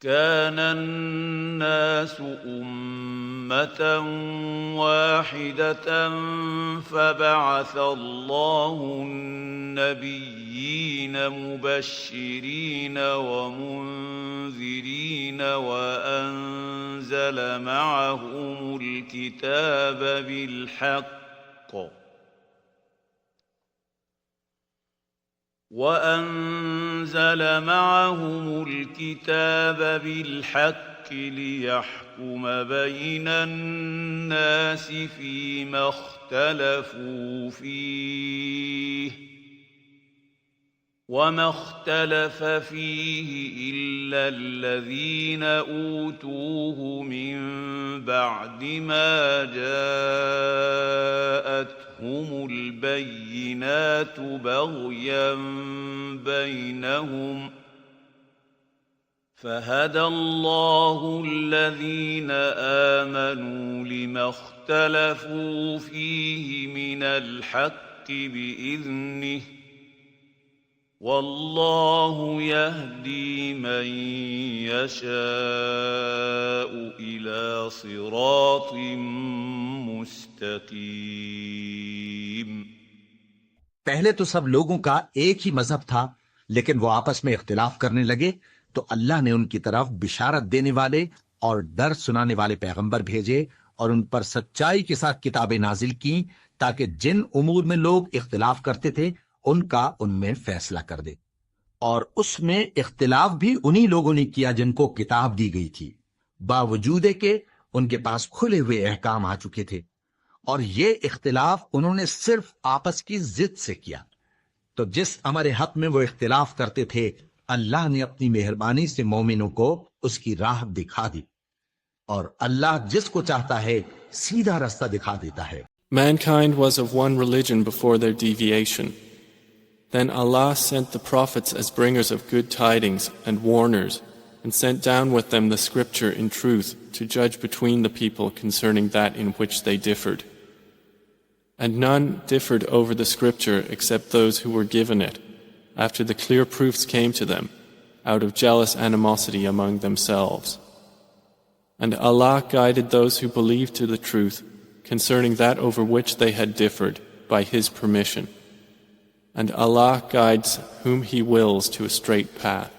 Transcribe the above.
كان الناس أمة واحدة فبعث الله النبيين مبشرين ومنذرين وأنزل معهم الكتاب بالحق ليحكم بين الناس فيما اختلفوا فيه وما اختلف فيه إلا الذين أوتوه من بعد ما جاءتهم البينات بغيا بينهم فهدى الله الذين آمنوا لما اختلفوا فيه من الحق بإذنه والله يهدي من يشاء إلى صراط مستقيم. पहले तो सब लोगों का एक ही मजहब था, लेकिन वो आपस में इख्तिलाफ करने लगे तो अल्लाह ने उनकी तरफ बिशारत देने वाले और डर सुनाने वाले पैगंबर भेजे और उन पर सच्चाई के साथ किताबें नाजिल की ताकि जिन उमूर में लोग इख्तिलाफ करते थे उनका उनमें फैसला कर दे। और उसमें इख्तिलाफ भी उन्हीं लोगों ने किया जिनको किताब दी गई थी, बावजूद के उनके पास खुले हुए अहकाम आ चुके थे, और ये इख्तिलाफ उन्होंने सिर्फ आपस की जिद से किया। तो जिस अमर हक में वो इख्तिलाफ करते थे अल्लाह ने अपनी मेहरबानी से मोमिनों को उसकी राह दिखा दी, और अल्लाह जिसको चाहता है सीधा रास्ता दिखा देता है। Mankind was of one religion before their deviation. Then Allah sent the prophets as bringers of good tidings and warners, and sent down with them the scripture in truth to judge between the people concerning that in which they differed. And none differed over the scripture except those who were given it, after the clear proofs came to them, out of jealous animosity among themselves. And Allah guided those who believed to the truth concerning that over which they had differed by His permission. And Allah guides whom He wills to a straight path.